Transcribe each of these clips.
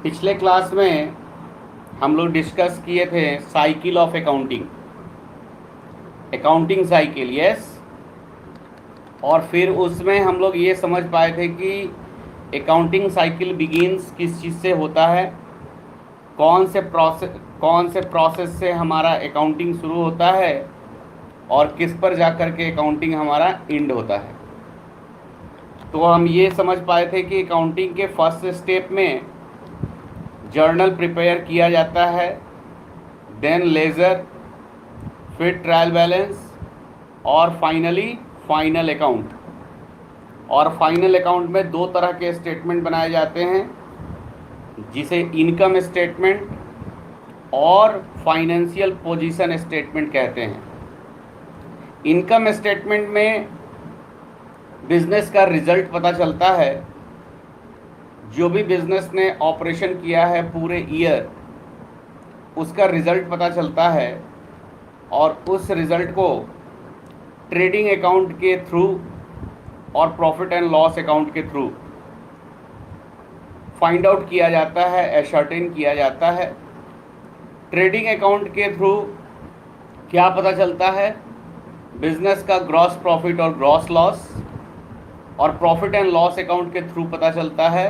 पिछले क्लास में हम लोग डिस्कस किए थे cycle of accounting, accounting cycle, yes. और फिर उसमें हम लोग ये समझ पाए थे कि अकाउंटिंग साइकिल बिगिंस किस चीज़ से होता है, कौन से प्रोसेस से हमारा अकाउंटिंग शुरू होता है और किस पर जाकर के अकाउंटिंग हमारा एंड होता है। तो हम ये समझ पाए थे कि अकाउंटिंग के फर्स्ट स्टेप में जर्नल प्रिपेयर किया जाता है, देन लेजर, फिर ट्रायल बैलेंस और फाइनली फाइनल अकाउंट। और फाइनल अकाउंट में दो तरह के स्टेटमेंट बनाए जाते हैं, जिसे इनकम स्टेटमेंट और फाइनेंशियल पोजीशन स्टेटमेंट कहते हैं। इनकम स्टेटमेंट में बिजनेस का रिजल्ट पता चलता है, जो भी बिजनेस ने ऑपरेशन किया है पूरे ईयर उसका रिजल्ट पता चलता है, और उस रिजल्ट को ट्रेडिंग अकाउंट के थ्रू और प्रॉफिट एंड लॉस अकाउंट के थ्रू फाइंड आउट किया जाता है, एशर्टेन किया जाता है। ट्रेडिंग अकाउंट के थ्रू क्या पता चलता है, बिजनेस का ग्रॉस प्रॉफिट और ग्रॉस लॉस, और प्रॉफिट एंड लॉस अकाउंट के थ्रू पता चलता है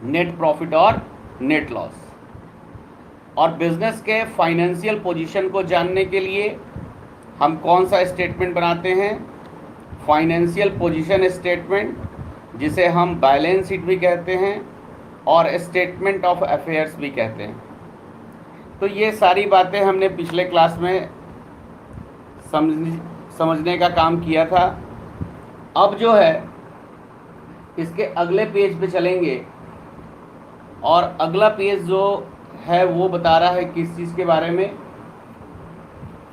नेट प्रॉफिट और नेट लॉस। और बिजनेस के फाइनेंशियल पोजीशन को जानने के लिए हम कौन सा स्टेटमेंट बनाते हैं, फाइनेंशियल पोजीशन स्टेटमेंट, जिसे हम बैलेंस शीट भी कहते हैं और स्टेटमेंट ऑफ अफेयर्स भी कहते हैं। तो ये सारी बातें हमने पिछले क्लास में समझने का काम किया था। अब जो है इसके अगले पेज पे चलेंगे, और अगला पेज जो है वो बता रहा है किस चीज़ के बारे में,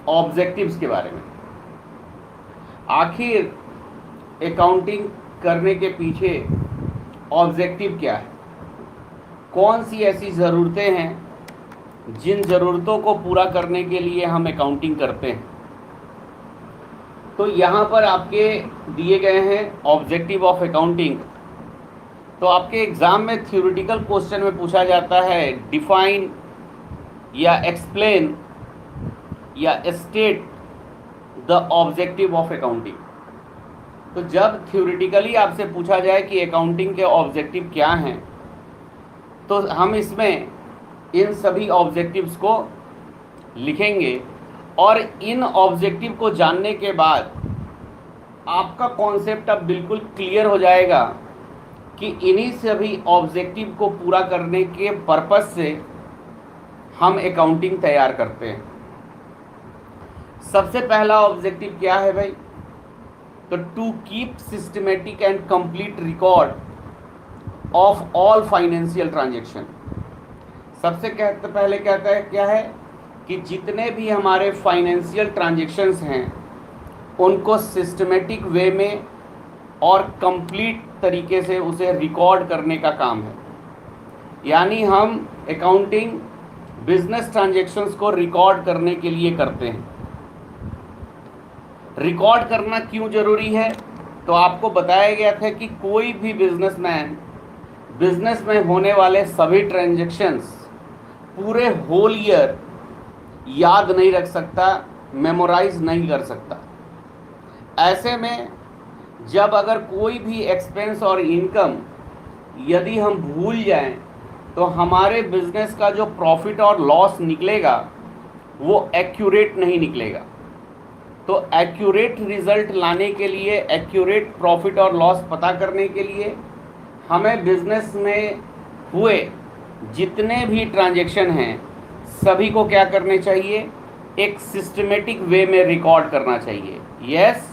ऑब्जेक्टिव्स के बारे में। आखिर अकाउंटिंग करने के पीछे ऑब्जेक्टिव क्या है, कौन सी ऐसी ज़रूरतें हैं जिन ज़रूरतों को पूरा करने के लिए हम अकाउंटिंग करते हैं। तो यहाँ पर आपके दिए गए हैं ऑब्जेक्टिव ऑफ अकाउंटिंग। तो आपके एग्ज़ाम में थ्योरेटिकल क्वेश्चन में पूछा जाता है डिफाइन या एक्सप्लेन या state the objective of accounting. तो जब थ्योरेटिकली आपसे पूछा जाए कि अकाउंटिंग के ऑब्जेक्टिव क्या हैं, तो हम इसमें इन सभी ऑब्जेक्टिव्स को लिखेंगे, और इन ऑब्जेक्टिव को जानने के बाद आपका कॉन्सेप्ट अब बिल्कुल क्लियर हो जाएगा कि इन्हीं सभी ऑब्जेक्टिव को पूरा करने के पर्पस से हम अकाउंटिंग तैयार करते हैं। सबसे पहला ऑब्जेक्टिव क्या है भाई, तो to keep systematic and complete record of all financial transaction. सबसे पहले कहता है क्या है कि जितने भी हमारे फाइनेंशियल ट्रांजैक्शंस हैं उनको सिस्टमेटिक वे में और कंप्लीट तरीके से उसे रिकॉर्ड करने का काम है। यानी हम अकाउंटिंग बिजनेस ट्रांजैक्शंस को रिकॉर्ड करने के लिए करते हैं। रिकॉर्ड करना क्यों ज़रूरी है, तो आपको बताया गया था कि कोई भी बिजनेसमैन बिजनेस में होने वाले सभी ट्रांजैक्शंस पूरे होल ईयर याद नहीं रख सकता, मेमोराइज नहीं कर सकता। ऐसे में जब अगर कोई भी एक्सपेंस और इनकम यदि हम भूल जाएं, तो हमारे बिजनेस का जो प्रॉफिट और लॉस निकलेगा वो एक्यूरेट नहीं निकलेगा। तो एक्यूरेट रिजल्ट लाने के लिए, एक्यूरेट प्रॉफिट और लॉस पता करने के लिए हमें बिजनेस में हुए जितने भी ट्रांजैक्शन हैं सभी को क्या करने चाहिए, एक सिस्टमेटिक वे में रिकॉर्ड करना चाहिए। यस।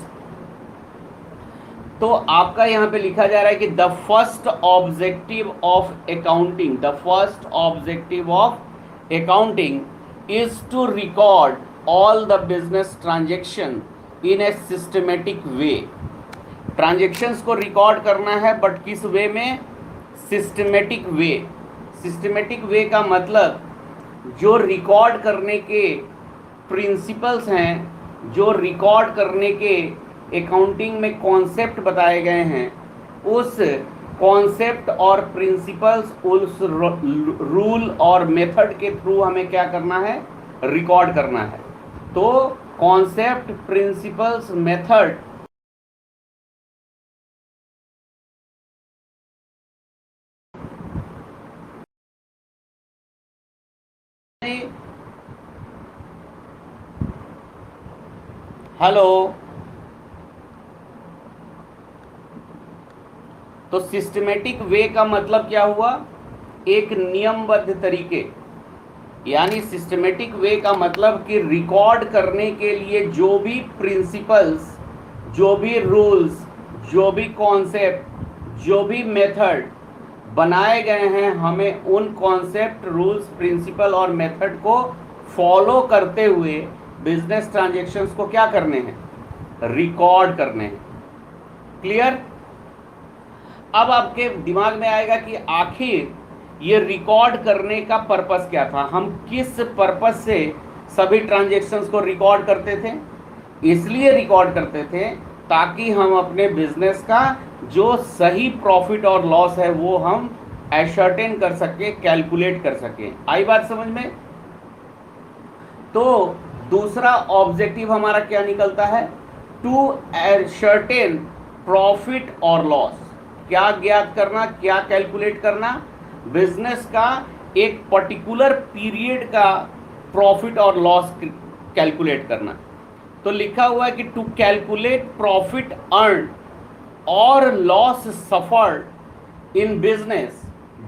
तो आपका यहाँ पे लिखा जा रहा है कि the first objective of accounting, the first objective of accounting is to record all the business transaction in a systematic way. Transactions को रिकॉर्ड करना है, बट किस वे में, सिस्टमेटिक वे। सिस्टमेटिक वे का मतलब जो रिकॉर्ड करने के प्रिंसिपल्स हैं, जो रिकॉर्ड करने के अकाउंटिंग में कॉन्सेप्ट बताए गए हैं, उस कॉन्सेप्ट और प्रिंसिपल्स उस रूल और मेथड के थ्रू हमें क्या करना है, रिकॉर्ड करना है। तो कॉन्सेप्ट, प्रिंसिपल्स, मेथड हेलो। तो सिस्टमेटिक वे का मतलब क्या हुआ, एक नियमबद्ध तरीके, यानी सिस्टमेटिक वे का मतलब कि रिकॉर्ड करने के लिए जो भी प्रिंसिपल्स, जो भी रूल्स, जो भी कॉन्सेप्ट, जो भी मेथड बनाए गए हैं, हमें उन कॉन्सेप्ट, रूल्स, प्रिंसिपल और मेथड को फॉलो करते हुए बिजनेस ट्रांजैक्शंस को क्या करने हैं, रिकॉर्ड करने हैं। क्लियर? अब आपके दिमाग में आएगा कि आखिर ये रिकॉर्ड करने का पर्पस क्या था, हम किस पर्पस से सभी ट्रांजैक्शंस को रिकॉर्ड करते थे। इसलिए रिकॉर्ड करते थे ताकि हम अपने बिजनेस का जो सही प्रॉफिट और लॉस है वो हम एशर्टेन कर सके, कैलकुलेट कर सके। आई बात समझ में? तो दूसरा ऑब्जेक्टिव हमारा क्या निकलता है, टू एशर्टेन प्रॉफिट और लॉस। क्या ज्ञात करना, क्या कैलकुलेट करना, बिजनेस का एक पर्टिकुलर पीरियड का प्रॉफिट और लॉस कैलकुलेट करना। तो लिखा हुआ है कि टू कैलकुलेट प्रॉफिट अर्न और loss suffered in business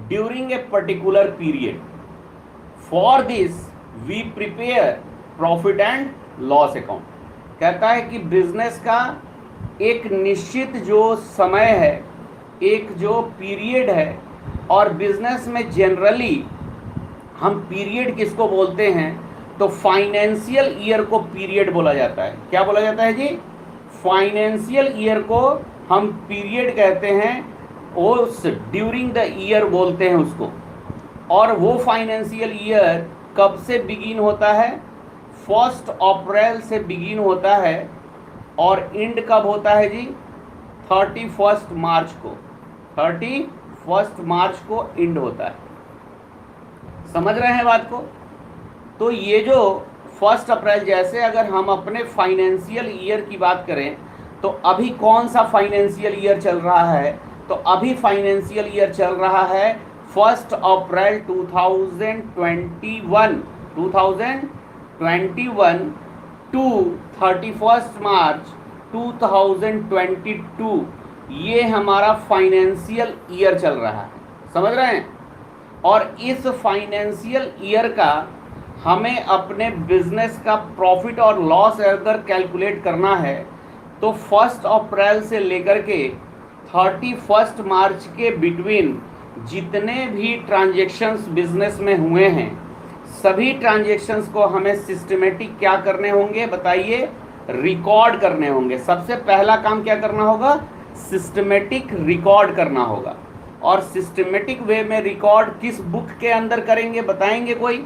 during a particular period. For this we prepare profit and loss account. कहता है कि बिजनेस का एक निश्चित जो समय है, एक जो पीरियड है, और बिजनेस में जनरली हम पीरियड किसको बोलते हैं, तो फाइनेंशियल ईयर को पीरियड बोला जाता है। क्या बोला जाता है जी? फाइनेंशियल ईयर को हम पीरियड कहते हैं, उस ड्यूरिंग द ईयर बोलते हैं उसको। और वो फाइनेंशियल ईयर कब से बिगिन होता है, 1 अप्रैल से बिगिन होता है, और एंड कब होता है जी, 31 मार्च को। 31 मार्च को एंड होता है। समझ रहे हैं बात को? तो ये जो 1 अप्रैल, जैसे अगर हम अपने फाइनेंशियल ईयर की बात करें तो अभी कौन सा फाइनेंशियल ईयर चल रहा है, तो अभी फाइनेंशियल ईयर चल रहा है 1 अप्रैल 2021 टू 31 मार्च 2022। ये हमारा फाइनेंशियल ईयर चल रहा है। समझ रहे हैं? और इस फाइनेंशियल ईयर का हमें अपने बिजनेस का प्रॉफिट और लॉस अगर कैलकुलेट करना है तो 1 अप्रैल से लेकर के 31 मार्च के बिटवीन जितने भी ट्रांजैक्शंस बिजनेस में हुए हैं, सभी ट्रांजैक्शंस को हमें सिस्टमेटिक क्या करने होंगे बताइए, रिकॉर्ड करने होंगे। सबसे पहला काम क्या करना होगा, सिस्टमेटिक रिकॉर्ड करना होगा। और सिस्टमेटिक वे में रिकॉर्ड किस बुक के अंदर करेंगे बताएंगे कोई?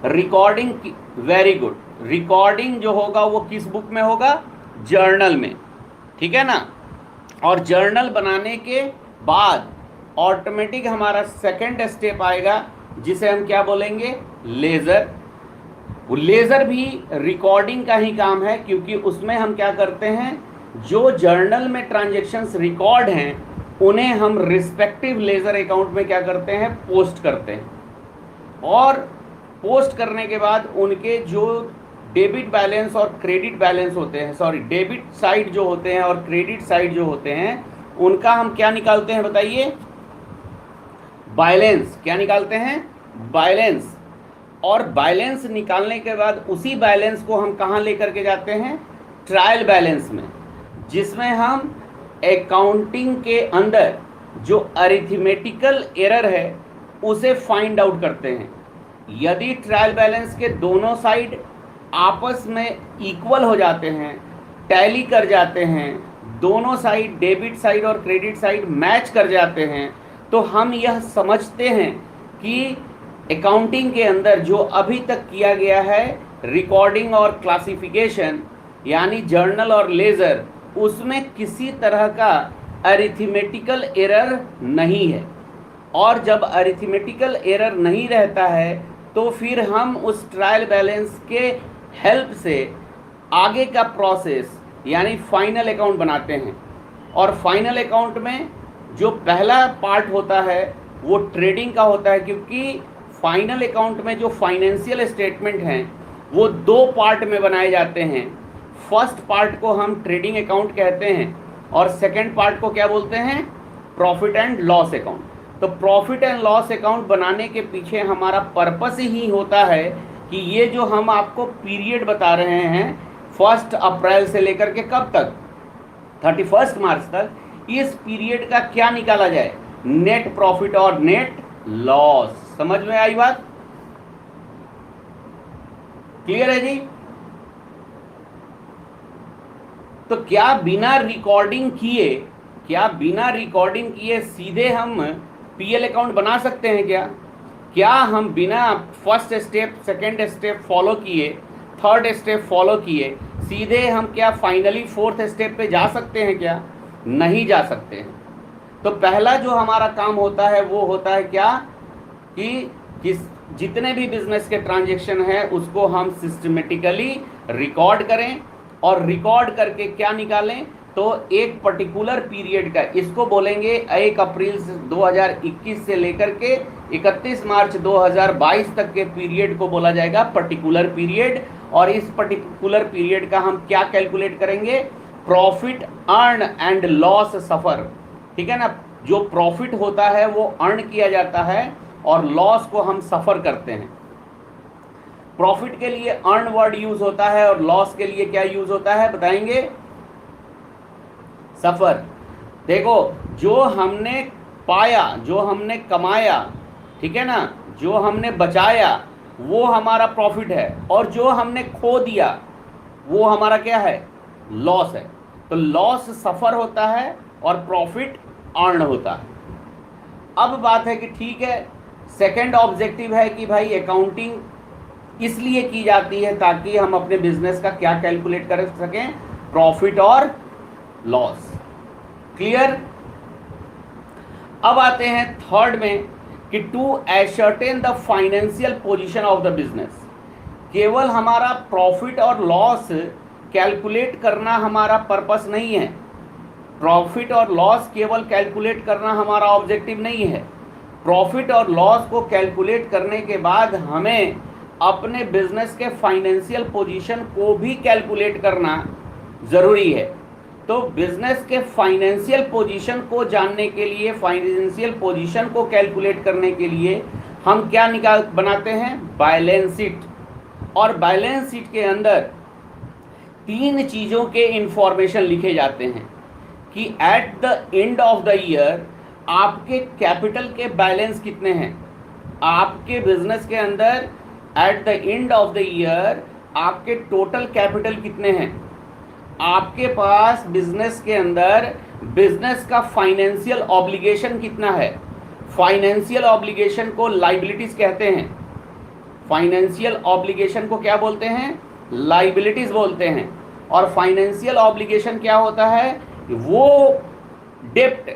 Recording, very good. रिकॉर्डिंग जो होगा वो किस बुक में होगा, जर्नल में। ठीक है ना? और जर्नल बनाने के बाद ऑटोमेटिक हमारा सेकंड स्टेप आएगा जिसे हम क्या बोलेंगे, लेजर। वो लेजर भी रिकॉर्डिंग का ही काम है, क्योंकि उसमें हम क्या करते हैं, जो जर्नल में ट्रांजैक्शंस रिकॉर्ड हैं उन्हें हम रिस्पेक्टिव लेजर अकाउंट में क्या करते हैं, पोस्ट करते हैं। और पोस्ट करने के बाद उनके जो डेबिट बैलेंस और क्रेडिट बैलेंस होते हैं, सॉरी डेबिट साइड जो होते हैं और क्रेडिट साइड जो होते हैं, उनका हम क्या निकालते हैं बताइए, बैलेंस। क्या निकालते हैं, बैलेंस। और बैलेंस निकालने के बाद उसी बैलेंस को हम कहाँ लेकर के जाते हैं, ट्रायल बैलेंस में, जिसमें हम अकाउंटिंग के अंदर जो अरिथमेटिकल एरर है उसे फाइंड आउट करते हैं। यदि ट्रायल बैलेंस के दोनों साइड आपस में इक्वल हो जाते हैं, टैली कर जाते हैं, दोनों साइड डेबिट साइड और क्रेडिट साइड मैच कर जाते हैं, तो हम यह समझते हैं कि अकाउंटिंग के अंदर जो अभी तक किया गया है रिकॉर्डिंग और क्लासिफिकेशन, यानी जर्नल और लेजर, उसमें किसी तरह का अरिथमेटिकल एरर नहीं है। और जब अरिथमेटिकल एरर नहीं रहता है तो फिर हम उस ट्रायल बैलेंस के हेल्प से आगे का प्रोसेस यानी फाइनल अकाउंट बनाते हैं। और फाइनल अकाउंट में जो पहला पार्ट होता है वो ट्रेडिंग का होता है, क्योंकि फाइनल अकाउंट में जो फाइनेंशियल स्टेटमेंट हैं वो दो पार्ट में बनाए जाते हैं। फर्स्ट पार्ट को हम ट्रेडिंग अकाउंट कहते हैं और सेकंड पार्ट को क्या बोलते हैं, प्रॉफिट एंड लॉस अकाउंट। तो प्रॉफिट एंड लॉस अकाउंट बनाने के पीछे हमारा पर्पस ही होता है कि ये जो हम आपको पीरियड बता रहे हैं 1 अप्रैल से लेकर के कब तक, 31 मार्च तक, इस पीरियड का क्या निकाला जाए, नेट प्रॉफिट और नेट लॉस। समझ में आई बात? क्लियर है जी? तो क्या बिना रिकॉर्डिंग किए सीधे हम पीएल अकाउंट बना सकते हैं क्या हम बिना first step second step follow किए, थर्ड स्टेप फॉलो किए सीधे हम क्या फाइनली फोर्थ स्टेप पे जा सकते हैं क्या? नहीं जा सकते हैं। तो पहला जो हमारा काम होता है वो होता है क्या कि जितने भी बिजनेस के ट्रांजैक्शन है उसको हम सिस्टमेटिकली रिकॉर्ड करें और रिकॉर्ड करके क्या निकालें, तो एक पर्टिकुलर पीरियड का, इसको बोलेंगे 1 अप्रैल 2021 से लेकर के 31 मार्च 2022 तक के पीरियड को बोला जाएगा पर्टिकुलर पीरियड। और इस पर्टिकुलर पीरियड का हम क्या कैलकुलेट करेंगे, प्रॉफिट अर्न एंड लॉस सफर। ठीक है ना, जो प्रॉफिट होता है वो अर्न किया जाता है और लॉस को हम सफर करते हैं। प्रॉफिट के लिए अर्न वर्ड यूज होता है और लॉस के लिए क्या यूज होता है बताएंगे, सफर। देखो, जो हमने पाया, जो हमने कमाया, ठीक है ना, जो हमने बचाया वो हमारा प्रॉफिट है और जो हमने खो दिया वो हमारा क्या है, लॉस है। तो लॉस सफर होता है और प्रॉफिट अर्न होता है। अब बात है कि ठीक है, सेकंड ऑब्जेक्टिव है कि भाई अकाउंटिंग इसलिए की जाती है ताकि हम अपने बिजनेस का क्या कैलकुलेट कर सकें, प्रॉफिट और लॉस। क्लियर? अब आते हैं थर्ड में कि to ascertain the financial position of the business. केवल हमारा प्रॉफिट और लॉस कैलकुलेट करना हमारा पर्पस नहीं है, प्रॉफिट और लॉस केवल कैलकुलेट करना हमारा ऑब्जेक्टिव नहीं है। प्रॉफिट और लॉस को कैलकुलेट करने के बाद हमें अपने बिजनेस के फाइनेंशियल पोजीशन को भी कैलकुलेट करना ज़रूरी है। तो बिजनेस के फाइनेंशियल पोजीशन को जानने के लिए, फाइनेंशियल पोजीशन को कैलकुलेट करने के लिए हम क्या बनाते हैं, बैलेंस शीट। और बैलेंस शीट के अंदर 3 चीज़ों के इंफॉर्मेशन लिखे जाते हैं कि at the end of the year आपके कैपिटल के बैलेंस कितने हैं, आपके बिजनेस के अंदर at the end of the year आपके टोटल कैपिटल कितने हैं, आपके पास बिजनेस के अंदर बिजनेस का फाइनेंशियल ऑब्लिगेशन कितना है। फाइनेंशियल ऑब्लिगेशन को लाइबिलिटीज कहते हैं, फाइनेंशियल ऑब्लिगेशन को क्या बोलते हैं, लाइबिलिटीज बोलते हैं। और फाइनेंशियल ऑब्लिगेशन क्या होता है, वो डेप्ट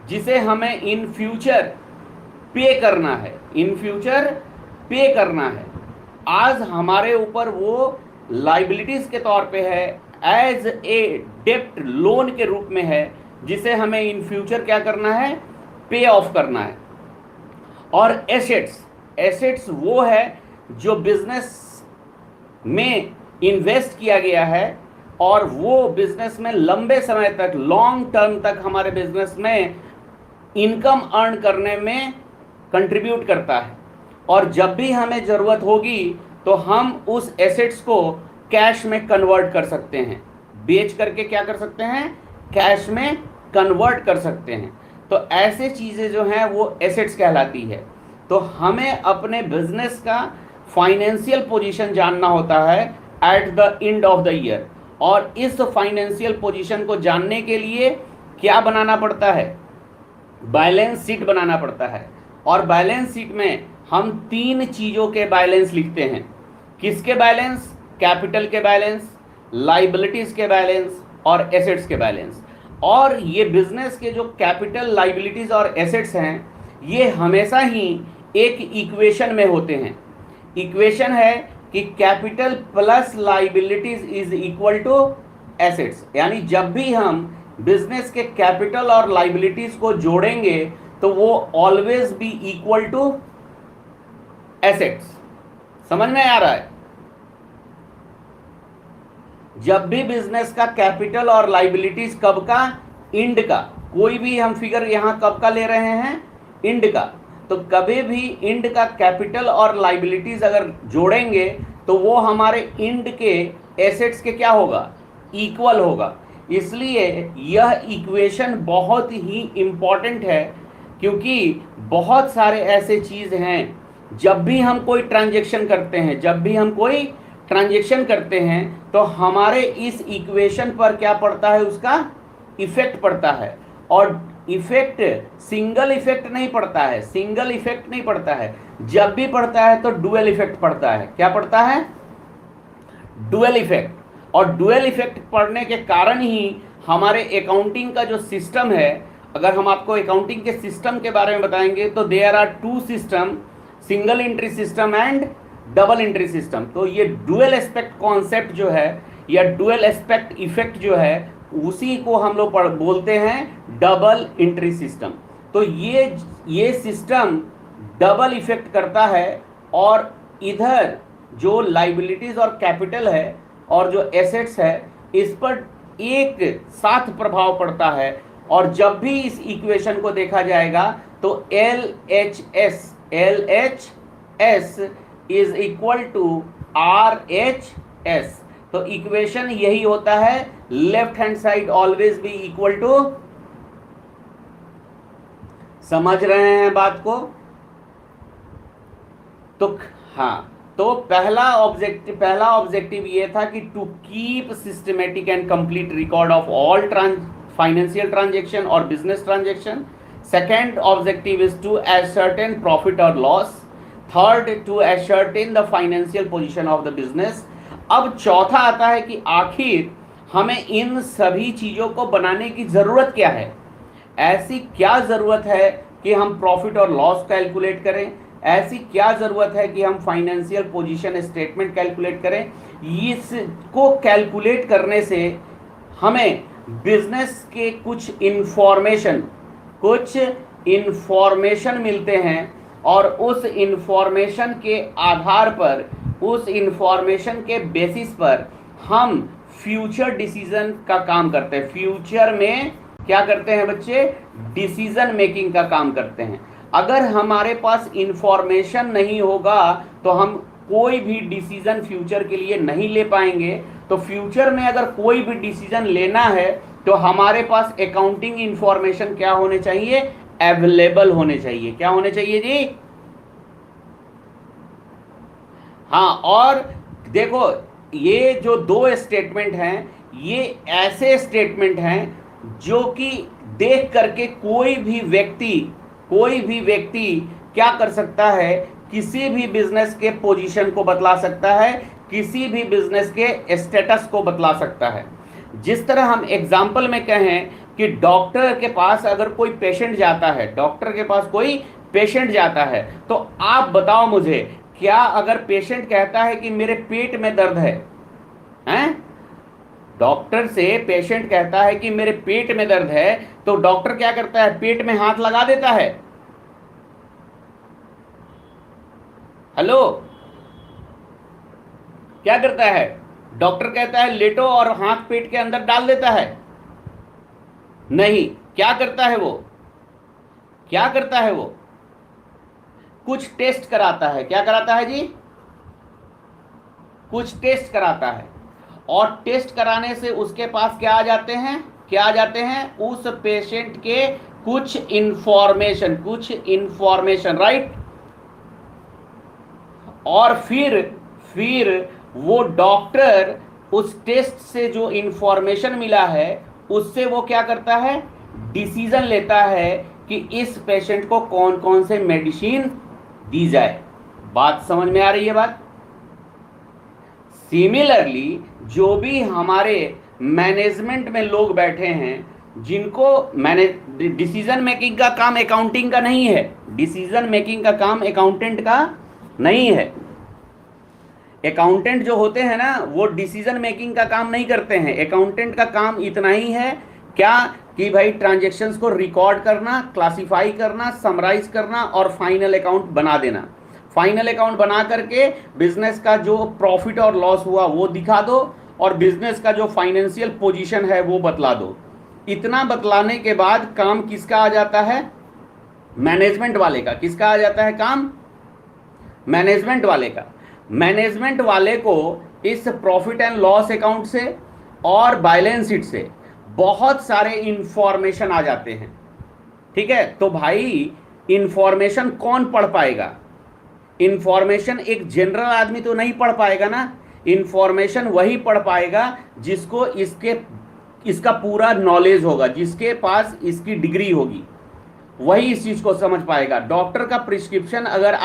जिसे हमें इन फ्यूचर पे करना है, इन फ्यूचर पे करना है। आज हमारे ऊपर वो लाइबिलिटीज के तौर पे है, एज ए डेप्ट लोन के रूप में है, जिसे हमें इन फ्यूचर क्या करना है, पे ऑफ करना है। और एसेट्स, एसेट्स वो है जो बिजनेस में इन्वेस्ट किया गया है और वो बिजनेस में लंबे समय तक, लॉन्ग टर्म तक हमारे बिजनेस में इनकम अर्न करने में कंट्रीब्यूट करता है। और जब भी हमें ज़रूरत होगी तो हम उस एसेट्स को कैश में कन्वर्ट कर सकते हैं, बेच करके क्या कर सकते हैं, कैश में कन्वर्ट कर सकते हैं। तो ऐसे चीज़ें जो हैं वो एसेट्स कहलाती है। तो हमें अपने बिजनेस का फाइनेंशियल पोजीशन जानना होता है at the end of the year. और इस फाइनेंशियल पोजीशन को जानने के लिए क्या बनाना पड़ता है, बैलेंस शीट बनाना पड़ता है। और बैलेंस शीट में हम 3 चीज़ों के बैलेंस लिखते हैं। किसके बैलेंस, कैपिटल के बैलेंस, लाइबिलिटीज के बैलेंस और एसेट्स के बैलेंस। और ये बिजनेस के जो कैपिटल, लाइबिलिटीज और एसेट्स हैं, ये हमेशा ही एक इक्वेशन में होते हैं। इक्वेशन है कि capital plus liabilities is equal to assets, यानी जब भी हम बिजनेस के कैपिटल और लाइबिलिटीज को जोड़ेंगे तो वो always be equal to assets. समझ में आ रहा है? जब भी बिजनेस का कैपिटल और लाइबिलिटीज कब का? इंड का। कोई भी हम फिगर यहां कब का ले रहे हैं? इंड का। तो कभी भी इंड का कैपिटल और लाइबिलिटीज अगर जोड़ेंगे तो वो हमारे इंड के एसेट्स के क्या होगा? इक्वल होगा। इसलिए यह इक्वेशन बहुत ही इंपॉर्टेंट है, क्योंकि बहुत सारे ऐसे चीज हैं, जब भी हम कोई ट्रांजैक्शन करते हैं तो हमारे इस इक्वेशन पर क्या पड़ता है? उसका इफेक्ट पड़ता है। और इफेक्ट सिंगल इफेक्ट नहीं पड़ता है, जब भी पड़ता है तो डुअल इफेक्ट पड़ता है। क्या पड़ता है? Dual effect. और डुअल इफेक्ट पड़ने के कारण ही हमारे अकाउंटिंग का जो सिस्टम है, अगर हम आपको अकाउंटिंग के सिस्टम के बारे में बताएंगे तो there are two system, single entry system and double entry system. तो ये डुअल एस्पेक्ट कॉन्सेप्ट जो है, या डुअल एस्पेक्ट इफेक्ट जो है, उसी को हम लोग बोलते हैं डबल एंट्री सिस्टम। तो ये सिस्टम डबल इफेक्ट करता है, और इधर जो लाइबिलिटीज और कैपिटल है और जो एसेट्स है, इस पर एक साथ प्रभाव पड़ता है। और जब भी इस इक्वेशन को देखा जाएगा तो LHS is equal to RHS। तो इक्वेशन यही होता है, left hand side always be equal to. समझ रहे हैं बात को? तो हाँ, तो पहला ऑब्जेक्टिव ये था कि to keep systematic and complete record of all financial transaction और business transaction. Second objective is to ascertain profit और loss. Third, to ascertain the financial position of the business. अब चौथा आता है कि आखिर हमें इन सभी चीजों को बनाने की जरूरत क्या है? ऐसी क्या जरूरत है कि हम प्रॉफिट और लॉस कैलकुलेट करें? ऐसी क्या जरूरत है कि हम फाइनेंशियल पोजीशन स्टेटमेंट कैलकुलेट करें? इसको कैलकुलेट करने से हमें बिजनेस के कुछ इंफॉर्मेशन मिलते हैं, और उस इंफॉर्मेशन के आधार पर, उस इंफॉर्मेशन के बेसिस पर हम फ्यूचर डिसीजन का काम करते हैं। फ्यूचर में क्या करते हैं बच्चे? डिसीजन मेकिंग का काम करते हैं। अगर हमारे पास इंफॉर्मेशन नहीं होगा तो हम कोई भी डिसीजन फ्यूचर के लिए नहीं ले पाएंगे। तो फ्यूचर में अगर कोई भी डिसीजन लेना है तो हमारे पास अकाउंटिंग इंफॉर्मेशन क्या होने चाहिए? अवेलेबल होने चाहिए। क्या होने चाहिए जी? हाँ, और देखो, ये जो दो स्टेटमेंट हैं, ये ऐसे स्टेटमेंट हैं जो कि देख करके कोई भी व्यक्ति क्या कर सकता है? किसी भी बिजनेस के पोजीशन को बतला सकता है, किसी भी बिजनेस के स्टेटस को बतला सकता है। जिस तरह हम एग्जाम्पल में कहें कि डॉक्टर के पास अगर कोई पेशेंट जाता है, तो आप बताओ मुझे, क्या अगर पेशेंट कहता है कि मेरे पेट में दर्द है, डॉक्टर से पेशेंट कहता है कि मेरे पेट में दर्द है, तो डॉक्टर क्या करता है? पेट में हाथ लगा देता है। हेलो, क्या करता है? डॉक्टर कहता है लेटो, और हाथ पेट के अंदर डाल देता है? नहीं। क्या करता है वो? कुछ टेस्ट कराता है। क्या कराता है जी? कुछ टेस्ट कराता है, और टेस्ट कराने से उसके पास क्या आ जाते हैं? उस पेशेंट के कुछ इंफॉर्मेशन, राइट? और फिर वो डॉक्टर उस टेस्ट से जो इंफॉर्मेशन मिला है उससे वो क्या करता है? डिसीजन लेता है कि इस पेशेंट को कौन कौन से मेडिसिन दी जाए। बात समझ में आ रही है बात? सिमिलरली जो भी हमारे मैनेजमेंट में लोग बैठे हैं, जिनको मैंने डिसीजन मेकिंग का काम अकाउंटिंग का नहीं है, डिसीजन मेकिंग का काम अकाउंटेंट का नहीं है। अकाउंटेंट जो होते हैं ना वो डिसीजन मेकिंग का काम नहीं करते हैं। अकाउंटेंट का काम इतना ही है क्या कि भाई ट्रांजैक्शंस को रिकॉर्ड करना, क्लासिफाई करना, समराइज करना और फाइनल अकाउंट बना देना। फाइनल अकाउंट बना करके बिजनेस का जो प्रॉफिट और लॉस हुआ वो दिखा दो और बिजनेस का जो फाइनेंशियल पोजीशन है वो बतला दो। इतना बतलाने के बाद काम किसका आ जाता है? मैनेजमेंट वाले का। किसका आ जाता है काम? मैनेजमेंट वाले का। मैनेजमेंट वाले को इस प्रॉफिट एंड लॉस अकाउंट से और बैलेंस शीट से बहुत सारे इंफॉर्मेशन आ जाते हैं। ठीक है, तो भाई इंफॉर्मेशन कौन पढ़ पाएगा? इंफॉर्मेशन एक जनरल आदमी तो नहीं पढ़ पाएगा ना। इंफॉर्मेशन वही पढ़ पाएगा जिसको इसका पूरा नॉलेज होगा, जिसके पास इसकी डिग्री होगी, वही इस चीज को समझ पाएगा। डॉक्टर का प्रिस्क्रिप्शन अगर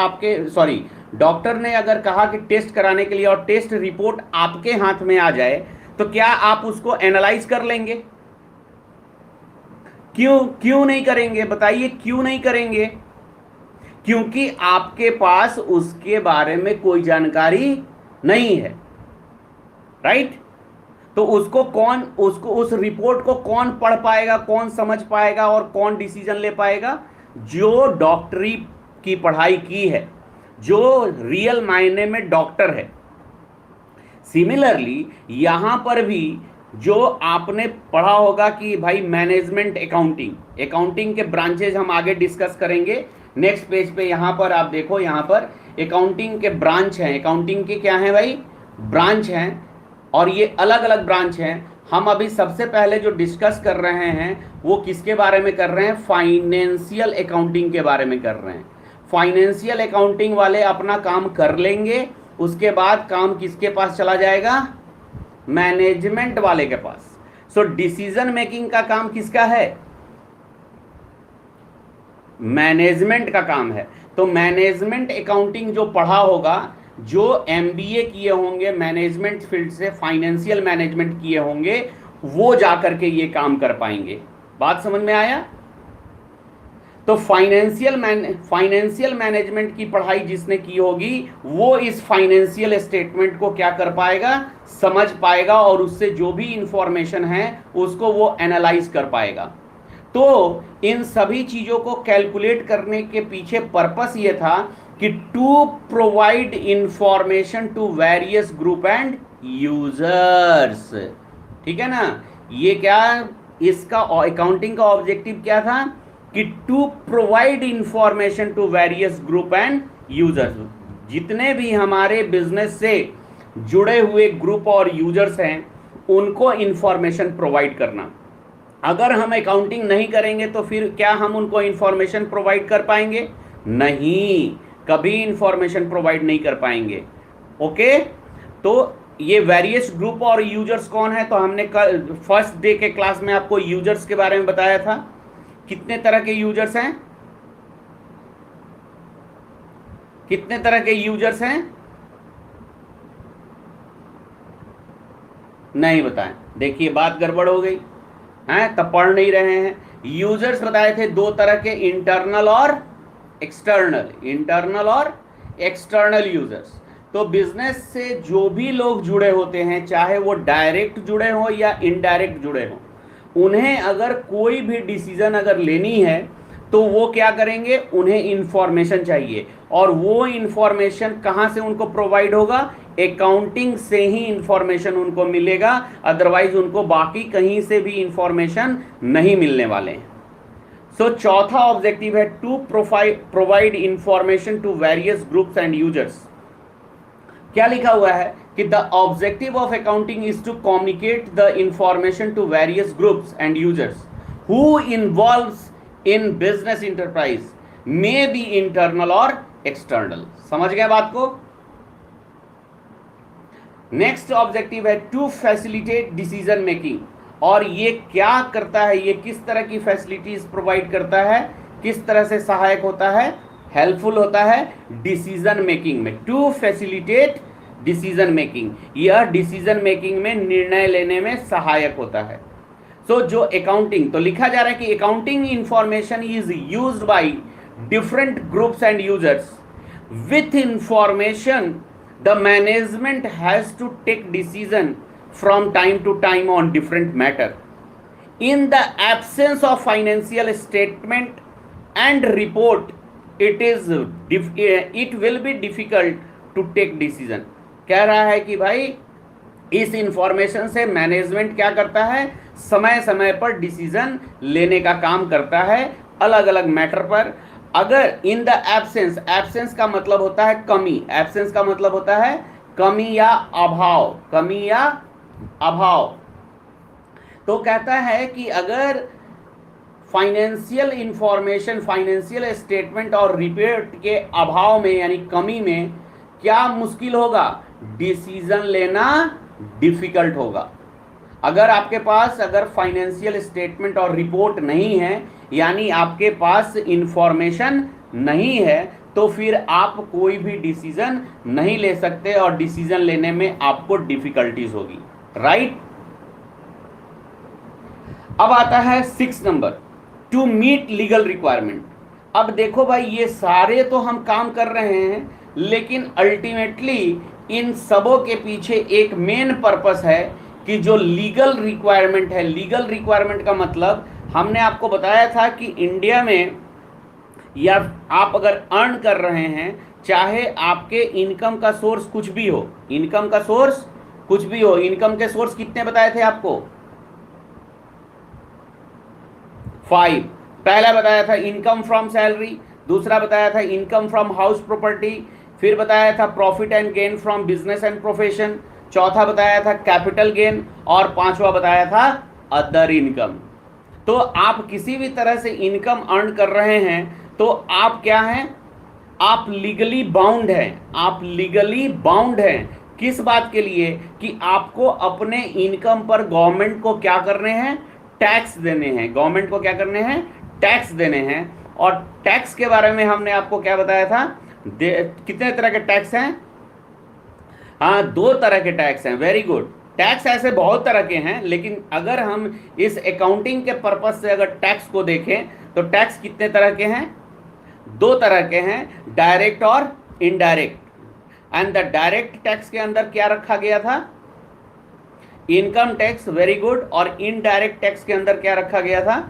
डॉक्टर ने अगर कहा कि टेस्ट कराने के लिए और टेस्ट रिपोर्ट आपके हाथ में आ जाए तो क्या आप उसको एनालाइज कर लेंगे? क्यों नहीं करेंगे? बताइए क्यों नहीं करेंगे? क्योंकि आपके पास उसके बारे में कोई जानकारी नहीं है, राइट? तो उस रिपोर्ट को कौन पढ़ पाएगा, कौन समझ पाएगा और कौन डिसीजन ले पाएगा? जो डॉक्टरी की पढ़ाई की है, जो रियल मायने में डॉक्टर है। सिमिलरली यहां पर भी जो आपने पढ़ा होगा कि भाई मैनेजमेंट अकाउंटिंग के ब्रांचेज हम आगे डिस्कस करेंगे नेक्स्ट पेज पे। यहां पर आप देखो, यहां पर अकाउंटिंग के ब्रांच हैं। अकाउंटिंग के क्या हैं भाई? ब्रांच हैं, और ये अलग अलग ब्रांच हैं। हम अभी सबसे पहले जो डिस्कस कर रहे हैं वो किसके बारे में कर रहे हैं? फाइनेंशियल अकाउंटिंग के बारे में कर रहे हैं। फाइनेंशियल अकाउंटिंग वाले अपना काम कर लेंगे, उसके बाद काम किसके पास चला जाएगा? मैनेजमेंट वाले के पास। सो डिसीजन मेकिंग का काम किसका है? मैनेजमेंट का काम है। तो मैनेजमेंट अकाउंटिंग जो पढ़ा होगा, जो एमबीए किए होंगे मैनेजमेंट फील्ड से, फाइनेंशियल मैनेजमेंट किए होंगे, वो जाकर के ये काम कर पाएंगे। बात समझ में आया? तो फाइनेंशियल मैनेजमेंट की पढ़ाई जिसने की होगी वो इस फाइनेंशियल स्टेटमेंट को क्या कर पाएगा? समझ पाएगा, और उससे जो भी इंफॉर्मेशन है उसको वो एनालाइज कर पाएगा। तो इन सभी चीजों को कैलकुलेट करने के पीछे पर्पस ये था कि to provide information to various group and users. ठीक है ना? ये क्या, इसका अकाउंटिंग का ऑब्जेक्टिव क्या था कि to provide information to various group and users. जितने भी हमारे बिजनेस से जुड़े हुए ग्रुप और यूजर्स हैं उनको इंफॉर्मेशन प्रोवाइड करना। अगर हम अकाउंटिंग नहीं करेंगे तो फिर क्या हम उनको इंफॉर्मेशन प्रोवाइड कर पाएंगे? नहीं, कभी इंफॉर्मेशन प्रोवाइड नहीं कर पाएंगे। ओके, तो ये वेरियस ग्रुप और यूजर्स कौन है? तो हमने कल फर्स्ट डे के क्लास में आपको यूजर्स के बारे में बताया था। कितने तरह के यूजर्स हैं? कितने तरह के यूजर्स हैं? नहीं बताएं। देखिए बात गड़बड़ हो गई हैं, तब पढ़ नहीं रहे हैं। यूजर्स बताए थे दो तरह के, इंटरनल और एक्सटर्नल। इंटरनल और एक्सटर्नल यूजर्स। तो बिजनेस से जो भी लोग जुड़े होते हैं, चाहे वो डायरेक्ट जुड़े हो या इनडायरेक्ट जुड़े हो, उन्हें अगर कोई भी डिसीजन अगर लेनी है तो वो क्या करेंगे? उन्हें इंफॉर्मेशन चाहिए, और वो इंफॉर्मेशन कहां से उनको प्रोवाइड होगा? अकाउंटिंग से ही इंफॉर्मेशन उनको मिलेगा, अदरवाइज उनको बाकी कहीं से भी इंफॉर्मेशन नहीं मिलने वाले हैं। सो चौथा ऑब्जेक्टिव है to provide information to various groups and users. क्या लिखा हुआ है कि the objective of accounting is to communicate the information to various groups and users who involves in business enterprise, may be internal और external. समझ गए बात को? नेक्स्ट ऑब्जेक्टिव है टू फैसिलिटेट डिसीजन मेकिंग। और ये क्या करता है? ये किस तरह की फैसिलिटीज प्रोवाइड करता है? किस तरह से सहायक होता है, हेल्पफुल होता है डिसीजन मेकिंग में? टू फैसिलिटेट डिसीजन मेकिंग, यह डिसीजन मेकिंग में निर्णय लेने में सहायक होता है। सो जो अकाउंटिंग, तो लिखा जा रहा है कि accounting information is used by different groups and users with information the management has to take decision from time to time on different matter in the absence of financial statement and report it will be difficult to take decision। कह रहा है कि भाई इस information से management क्या करता है, समय समय पर डिसीजन लेने का काम करता है अलग अलग मैटर पर। अगर इन द एब्सेंस, एब्सेंस का मतलब होता है कमी, एब्सेंस का मतलब होता है कमी या अभाव, कमी या अभाव। तो कहता है कि अगर फाइनेंशियल इंफॉर्मेशन, फाइनेंशियल स्टेटमेंट और रिपोर्ट के अभाव में यानी कमी में क्या मुश्किल होगा, डिसीजन लेना डिफिकल्ट होगा। अगर आपके पास अगर फाइनेंशियल स्टेटमेंट और रिपोर्ट नहीं है यानी आपके पास इंफॉर्मेशन नहीं है तो फिर आप कोई भी डिसीजन नहीं ले सकते और डिसीजन लेने में आपको डिफिकल्टीज होगी, राइट। अब आता है 6 number, to meet legal requirement. अब देखो भाई ये सारे तो हम काम कर रहे हैं लेकिन अल्टीमेटली इन सबों के पीछे एक मेन पर्पस है कि जो लीगल रिक्वायरमेंट है, लीगल रिक्वायरमेंट का मतलब हमने आपको बताया था कि इंडिया में या आप अगर अर्न कर रहे हैं, चाहे आपके इनकम का सोर्स कुछ भी हो, इनकम का सोर्स कुछ भी हो, इनकम के सोर्स कितने बताए थे आपको, 5। पहला बताया था इनकम फ्रॉम सैलरी, दूसरा बताया था इनकम फ्रॉम हाउस प्रॉपर्टी, फिर बताया था profit and gain from business and profession, चौथा बताया था कैपिटल गेन और पांचवा बताया था अदर इनकम। तो आप किसी भी तरह से इनकम अर्न कर रहे हैं तो आप क्या हैं, आप लीगली बाउंड हैं, आप लीगली बाउंड हैं किस बात के लिए कि आपको अपने इनकम पर गवर्नमेंट को क्या करने हैं, टैक्स देने हैं। गवर्नमेंट को क्या करने हैं, टैक्स देने हैं। और टैक्स के बारे में हमने आपको क्या बताया था, कितने तरह के टैक्स हैं, हाँ 2 तरह के टैक्स हैं, वेरी गुड। टैक्स ऐसे बहुत तरह के हैं लेकिन अगर हम इस अकाउंटिंग के पर्पस से अगर टैक्स को देखें तो टैक्स कितने तरह के हैं, 2 तरह के हैं, डायरेक्ट और indirect. And the direct tax के अंदर क्या रखा गया था, इनकम टैक्स, वेरी गुड। और इनडायरेक्ट टैक्स के अंदर क्या रखा गया था,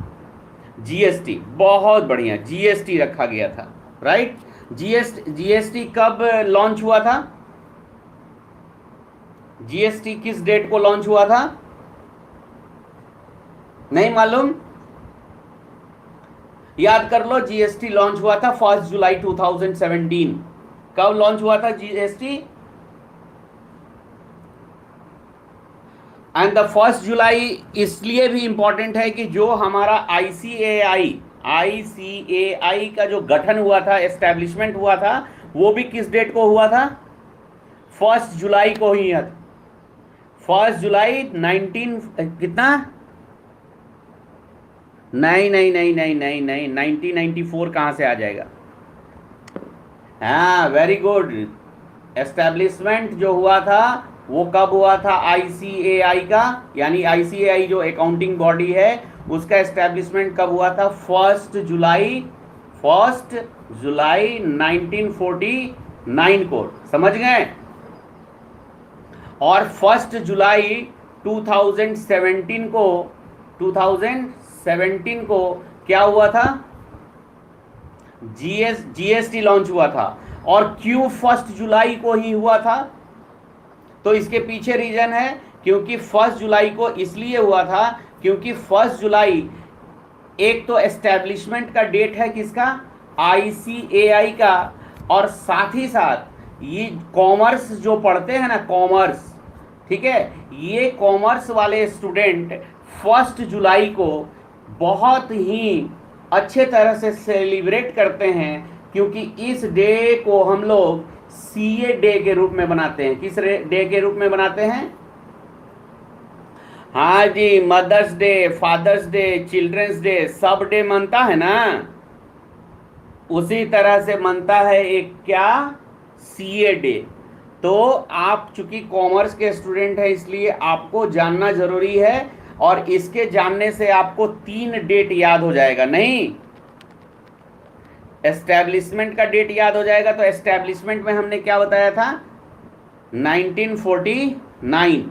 जीएसटी, बहुत बढ़िया, जीएसटी रखा गया था, राइट। जीएसटी कब लॉन्च हुआ था, जीएसटी किस डेट को लॉन्च हुआ था, नहीं मालूम, याद कर लो। जीएसटी लॉन्च हुआ था 1 जुलाई 2017। कब लॉन्च हुआ था जीएसटी, एंड द 1 जुलाई इसलिए भी इंपॉर्टेंट है कि जो हमारा आईसीएआई का जो गठन हुआ था, एस्टैब्लिशमेंट हुआ था, वो भी किस डेट को हुआ था, 1 जुलाई को ही है। 1 जुलाई 19 कितना, नहीं 1994 कहां से आ जाएगा, हाँ वेरी गुड। एस्टैब्लिशमेंट जो हुआ था वो कब हुआ था, आईसीएआई का, यानी आईसीएआई जो अकाउंटिंग बॉडी है उसका एस्टैब्लिशमेंट कब हुआ था, 1 जुलाई 1949 को, समझ गए। और 1 जुलाई 2017 को क्या हुआ था, जीएसटी लॉन्च हुआ था। और क्यों 1 जुलाई को ही हुआ था, तो इसके पीछे रीजन है क्योंकि 1 जुलाई को इसलिए हुआ था क्योंकि 1 जुलाई एक तो एस्टैब्लिशमेंट का डेट है किसका, आईसीएआई का, और साथ ही साथ ये कॉमर्स जो पढ़ते हैं ना, कॉमर्स, ठीक है, ये कॉमर्स वाले स्टूडेंट 1 जुलाई को बहुत ही अच्छे तरह से सेलिब्रेट करते हैं क्योंकि इस डे को हम लोग सीए डे के रूप में बनाते हैं। किस डे के रूप में बनाते हैं, हाँ जी, Mother's Day, Father's Day, Children's Day, सब डे मनता है ना, उसी तरह से मनता है एक क्या, सीए डे। तो आप चूंकि कॉमर्स के स्टूडेंट हैं इसलिए आपको जानना जरूरी है और इसके जानने से आपको 3 डेट याद हो जाएगा। नहीं, एस्टैब्लिशमेंट का डेट याद हो जाएगा। तो एस्टैब्लिशमेंट में हमने क्या बताया था? 1949।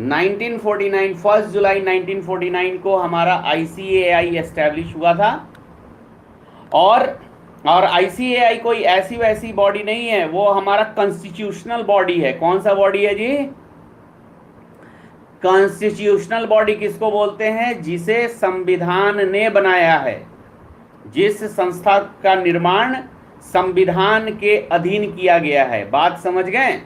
1949 1 जुलाई 1949 को हमारा आईसीएआई एस्टैब्लिश हुआ था। और आईसीएआई कोई ऐसी वैसी बॉडी नहीं है, वो हमारा कॉन्स्टिट्यूशनल बॉडी है। कौन सा बॉडी है जी? कॉन्स्टिट्यूशनल बॉडी किसको बोलते हैं? जिसे संविधान ने बनाया है, जिस संस्था का निर्माण संविधान के अधीन किया गया है। बात समझ गए?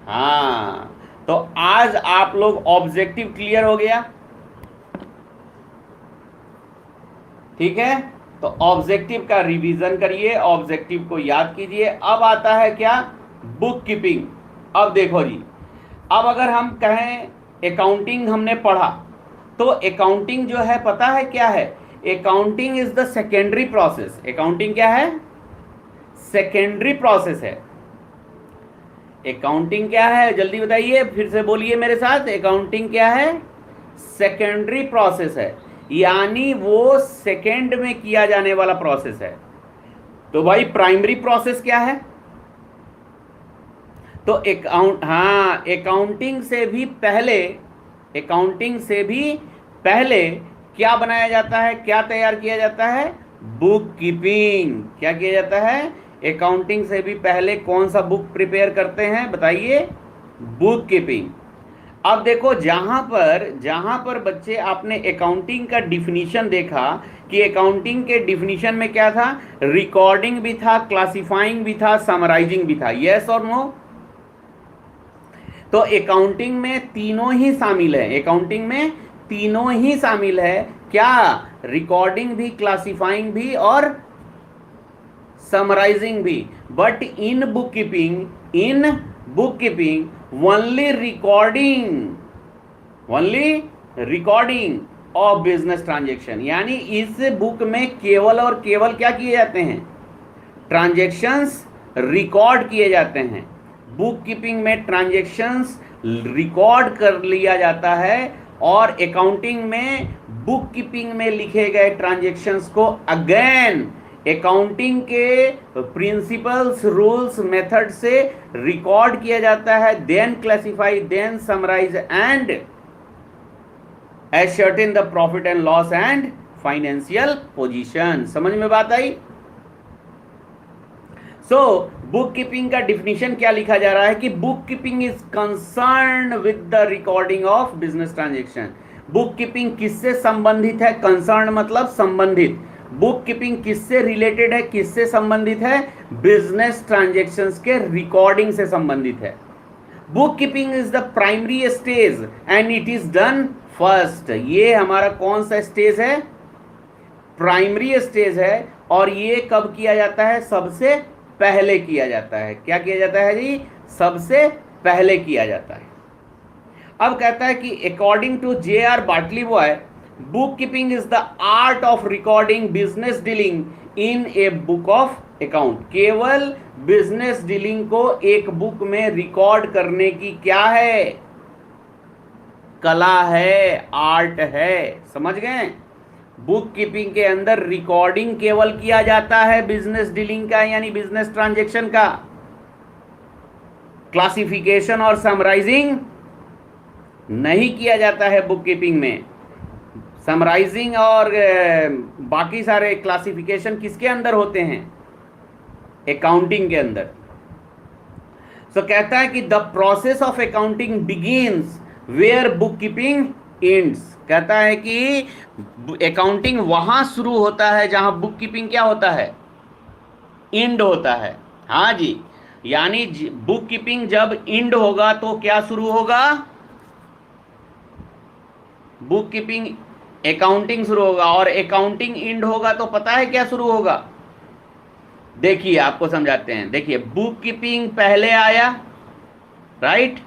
हाँ, तो आज आप लोग ऑब्जेक्टिव क्लियर हो गया, ठीक है? तो ऑब्जेक्टिव का रिवीजन करिए, ऑब्जेक्टिव को याद कीजिए। अब आता है क्या? Book keeping. अब देखो जी, अब अगर हम कहें अकाउंटिंग हमने पढ़ा, तो अकाउंटिंग जो है पता है क्या है? Accounting is the secondary process. Accounting क्या है? सेकेंडरी प्रोसेस है। अकाउंटिंग क्या है? जल्दी बताइए, फिर से बोलिए मेरे साथ। अकाउंटिंग क्या है? सेकेंडरी प्रोसेस है, यानी वो सेकेंड में किया जाने वाला प्रोसेस है। तो भाई प्राइमरी प्रोसेस क्या है? तो अकाउंटिंग से भी पहले क्या बनाया जाता है? क्या तैयार किया जाता है? Book keeping. क्या किया जाता है? अकाउंटिंग से भी पहले कौन सा बुक प्रिपेयर करते हैं? बताइए, बुक कीपिंग। अब देखो, जहां पर बच्चे आपने अकाउंटिंग का डिफिनीशन देखा कि अकाउंटिंग के डिफिनीशन में क्या था? रिकॉर्डिंग भी था, क्लासिफाइंग भी था, समराइजिंग भी था। यस और नो? तो अकाउंटिंग में तीनों ही शामिल है। अकाउंटिंग में तीनों ही शामिल है। क्या? रिकॉर्डिंग भी, क्लासिफाइंग भी और समराइजिंग भी। But in book keeping only recording of business transaction, यानी इस बुक में केवल और केवल क्या किए जाते हैं? ट्रांजेक्शन्स रिकॉर्ड किए जाते हैं। बुक कीपिंग में ट्रांजेक्शन्स रिकॉर्ड कर लिया जाता है, और अकाउंटिंग में बुक कीपिंग में लिखे गए ट्रांजेक्शन्स को अगेन अकाउंटिंग के प्रिंसिपल्स, रूल्स, मेथड से रिकॉर्ड किया जाता है, then classify, then summarise and ascertain the profit and loss and financial position. समझ में बात आई? सो बुक कीपिंग का डिफिनीशन क्या लिखा जा रहा है कि book keeping is concern with the recording of business transaction. Book keeping किससे संबंधित है? कंसर्न मतलब संबंधित। बुक कीपिंग किससे रिलेटेड है? किससे संबंधित है? बिजनेस ट्रांजेक्शन्स के रिकॉर्डिंग से संबंधित है। Book keeping is the primary stage and it is done first. ये हमारा कौन सा स्टेज है? प्राइमरी स्टेज है, और ये कब किया जाता है? सबसे पहले किया जाता है। क्या किया जाता है जी? सबसे पहले किया जाता है। अब कहता है कि according to J.R. Batliboi, book keeping is the art of recording business dealing in a book of account. केवल बिजनेस डीलिंग को एक बुक में रिकॉर्ड करने की क्या है? कला है, आर्ट है। समझ गए? बुक कीपिंग के अंदर रिकॉर्डिंग केवल किया जाता है बिजनेस डीलिंग का, यानी बिजनेस ट्रांजैक्शन का। क्लासिफिकेशन और समराइजिंग नहीं किया जाता है बुक कीपिंग में। समराइजिंग और बाकी सारे क्लासिफिकेशन किसके अंदर होते हैं? अकाउंटिंग के अंदर। सो कहता है कि the process of accounting begins where book keeping ends. कहता है कि अकाउंटिंग वहां शुरू होता है जहां बुक कीपिंग क्या होता है? एंड होता है। हाँ जी, यानी बुक कीपिंग जब एंड होगा तो क्या शुरू होगा? बुक कीपिंग अकाउंटिंग शुरू होगा, और अकाउंटिंग एंड होगा तो पता है क्या शुरू होगा? देखिए आपको समझाते हैं। देखिए, बुक कीपिंग पहले आया, राइट?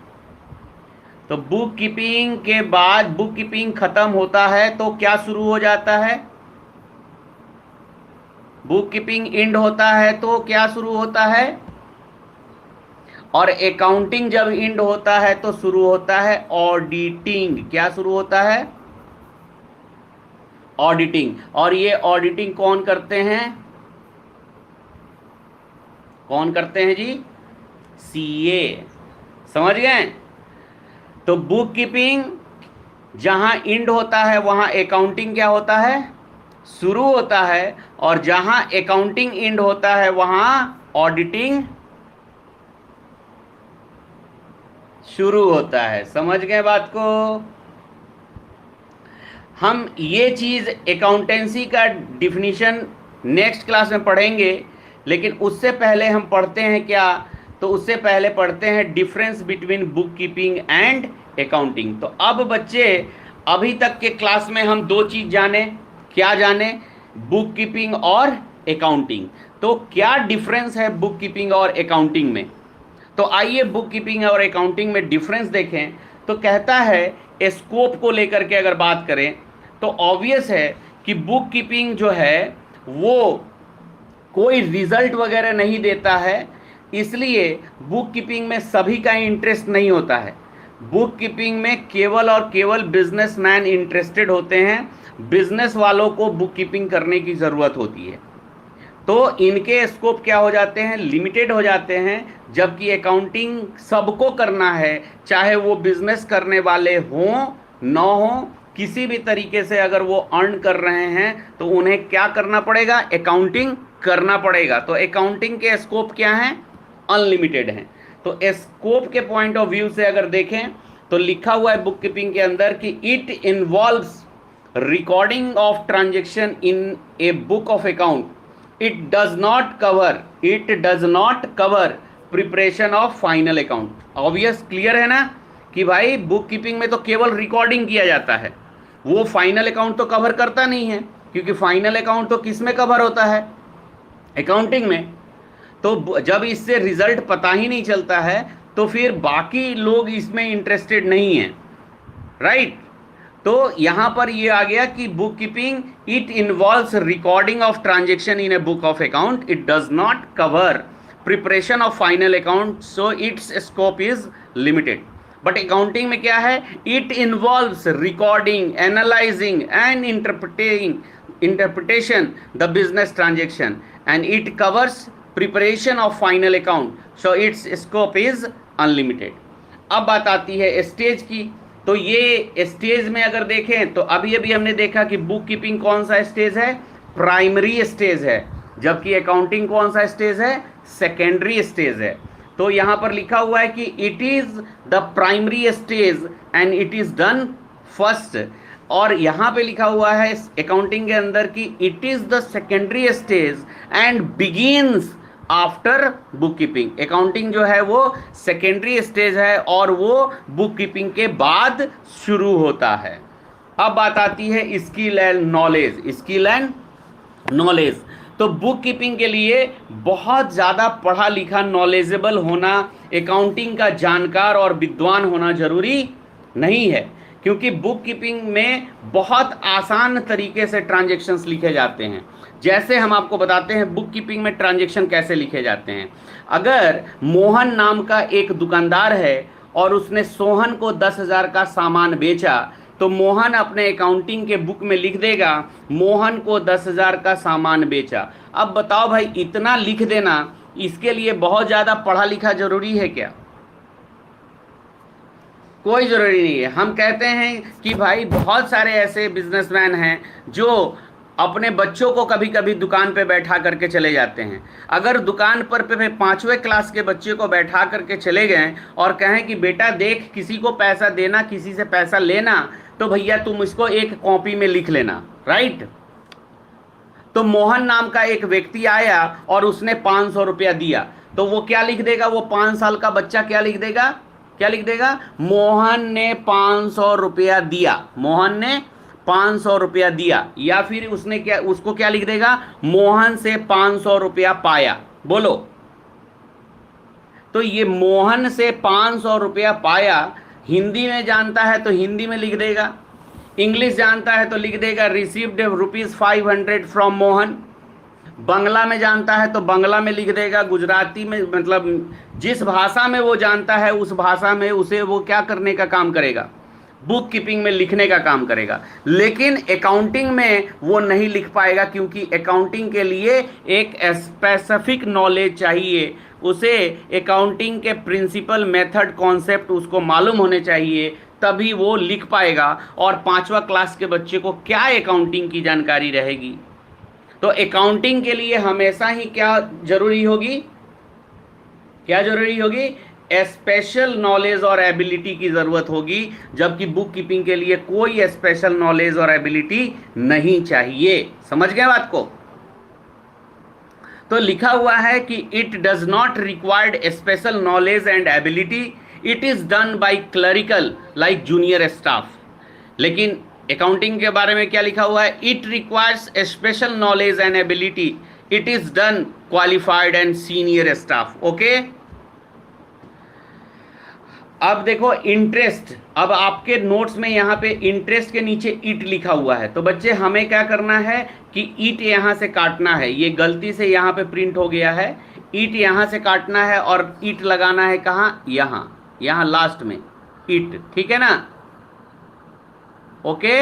तो बुक कीपिंग के बाद बुक कीपिंग खत्म होता है तो क्या शुरू हो जाता है? बुक कीपिंग एंड होता है तो क्या शुरू होता है? और अकाउंटिंग जब इंड होता है तो शुरू होता है ऑडिटिंग। क्या शुरू होता है? ऑडिटिंग। और ये ऑडिटिंग कौन करते हैं? कौन करते हैं जी? सीए। समझ गए? तो बुक कीपिंग जहां इंड होता है वहां अकाउंटिंग क्या होता है? शुरू होता है। और जहां अकाउंटिंग इंड होता है वहां ऑडिटिंग शुरू होता है। समझ गए बात को? हम ये चीज अकाउंटेंसी का डिफिनीशन नेक्स्ट क्लास में पढ़ेंगे, लेकिन उससे पहले हम पढ़ते हैं क्या? तो उससे पहले पढ़ते हैं difference between book keeping and accounting. तो अब बच्चे, अभी तक के क्लास में हम दो चीज जाने। क्या जाने? बुक कीपिंग और अकाउंटिंग। तो क्या डिफरेंस है बुक कीपिंग और अकाउंटिंग में? तो आइए बुक कीपिंग और अकाउंटिंग में डिफरेंस देखें। तो कहता है स्कोप को लेकर के अगर बात करें तो ऑब्वियस है कि बुक कीपिंग जो है वो कोई रिजल्ट वगैरह नहीं देता है, इसलिए बुक कीपिंग में सभी का इंटरेस्ट नहीं होता है। बुक कीपिंग में केवल और केवल बिजनेसमैन इंटरेस्टेड होते हैं, बिजनेस वालों को बुक कीपिंग करने की ज़रूरत होती है। तो इनके स्कोप क्या हो जाते हैं? लिमिटेड हो जाते हैं। जबकि अकाउंटिंग सबको करना है, चाहे वो बिजनेस करने वाले हों न हों, किसी भी तरीके से अगर वो अर्न कर रहे हैं तो उन्हें क्या करना पड़ेगा? अकाउंटिंग करना पड़ेगा। तो अकाउंटिंग के स्कोप क्या हैं? अनलिमिटेड हैं। तो स्कोप के पॉइंट ऑफ व्यू से अगर देखें तो लिखा हुआ है बुक कीपिंग के अंदर कि it involves recording of transaction in a book of account. it does not cover preparation of final account. Obvious clear है ना कि भाई बुक कीपिंग में तो केवल रिकॉर्डिंग किया जाता है, वो फाइनल अकाउंट तो कवर करता नहीं है, क्योंकि फाइनल अकाउंट तो किस में कवर होता है? अकाउंटिंग में। तो जब इससे रिजल्ट पता ही नहीं चलता है तो फिर बाकी लोग इसमें इंटरेस्टेड नहीं हैं, राइट? तो यहां पर ये आ गया कि book keeping it involves recording of transaction in a book of account, it does not cover preparation of final account, so it's scope is limited. But accounting में क्या है? It involves recording, analysing and interpretation the business transaction and it covers preparation of final account, so it's scope is unlimited. अब बात आती है stage की। तो ये स्टेज में अगर देखें तो अभी अभी हमने देखा कि बुक कीपिंग कौन सा स्टेज है? प्राइमरी स्टेज है। जबकि अकाउंटिंग कौन सा स्टेज है? सेकेंडरी स्टेज है। तो यहां पर लिखा हुआ है कि it is the primary stage and it is done first. और यहां पे लिखा हुआ है अकाउंटिंग के अंदर कि it is the secondary stage and begins after book keeping. Accounting जो है वो सेकेंडरी स्टेज है और वो बुक कीपिंग के बाद शुरू होता है। अब बात आती है skill and knowledge. Skill and knowledge, तो बुक कीपिंग के लिए बहुत ज़्यादा पढ़ा लिखा, नॉलेजेबल होना, अकाउंटिंग का जानकार और विद्वान होना जरूरी नहीं है, क्योंकि बुक कीपिंग में बहुत आसान तरीके से ट्रांजेक्शन्स लिखे जाते हैं। जैसे हम आपको बताते हैं बुक कीपिंग में ट्रांजेक्शन कैसे लिखे जाते हैं। अगर मोहन नाम का एक दुकानदार है और उसने सोहन को 10,000 का सामान बेचा, तो मोहन अपने अकाउंटिंग के बुक में लिख देगा मोहन को 10,000 का सामान बेचा। अब बताओ भाई, इतना लिख देना, इसके लिए बहुत ज़्यादा पढ़ा लिखा जरूरी है क्या? कोई ज़रूरी नहीं है। हम कहते हैं कि भाई बहुत सारे ऐसे बिजनेसमैन हैं जो अपने बच्चों को कभी कभी दुकान पे बैठा करके चले जाते हैं। अगर दुकान पर 5वें क्लास के बच्चे को बैठा करके चले गए और कहें कि बेटा देख, किसी को पैसा देना, किसी से पैसा लेना, तो भैया तुम इसको एक कॉपी में लिख लेना, राइट? तो मोहन नाम का एक व्यक्ति आया और उसने 500 रुपया दिया, तो वो क्या लिख देगा? वो 5 साल का बच्चा क्या लिख देगा? क्या लिख देगा? मोहन ने 500 रुपया दिया, मोहन ने 500 रुपया दिया। या फिर उसने क्या, उसको क्या लिख देगा? मोहन से 500 रुपया पाया। बोलो, तो ये मोहन से 500 रुपया पाया, हिंदी में जानता है तो हिंदी में लिख देगा, इंग्लिश जानता है तो लिख देगा रिसीव्ड ₹500 फ्रॉम मोहन। बांग्ला में जानता है तो बांग्ला में लिख देगा, गुजराती में, मतलब जिस भाषा में वो जानता है उस भाषा में उसे वो क्या करने का काम करेगा, बुक कीपिंग में लिखने का काम करेगा। लेकिन अकाउंटिंग में वो नहीं लिख पाएगा, क्योंकि अकाउंटिंग के लिए एक स्पेसिफिक नॉलेज चाहिए, उसे अकाउंटिंग के प्रिंसिपल, मेथड, कॉन्सेप्ट उसको मालूम होने चाहिए, तभी वो लिख पाएगा। और 5वां क्लास के बच्चे को क्या अकाउंटिंग की जानकारी रहेगी? तो अकाउंटिंग के लिए हमेशा ही क्या जरूरी होगी, क्या जरूरी होगी? स्पेशल नॉलेज और एबिलिटी की जरूरत होगी, जबकि बुक कीपिंग के लिए कोई स्पेशल नॉलेज और एबिलिटी नहीं चाहिए। समझ गए बात को? तो लिखा हुआ है कि it does not required special knowledge and ability, it is done by clerical like junior staff. लेकिन अकाउंटिंग के बारे में क्या लिखा हुआ है? It requires special knowledge and ability, it is done qualified and senior staff. Okay, अब देखो इंटरेस्ट, अब आपके नोट्स में यहाँ पे इंटरेस्ट के नीचे ईट लिखा हुआ है, तो बच्चे हमें क्या करना है कि ईट यहाँ से काटना है, ये गलती से यहाँ पे प्रिंट हो गया है, ईट यहाँ से काटना है और ईट लगाना है कहाँ? यहाँ, यहाँ लास्ट में ईट, ठीक है ना? ओके,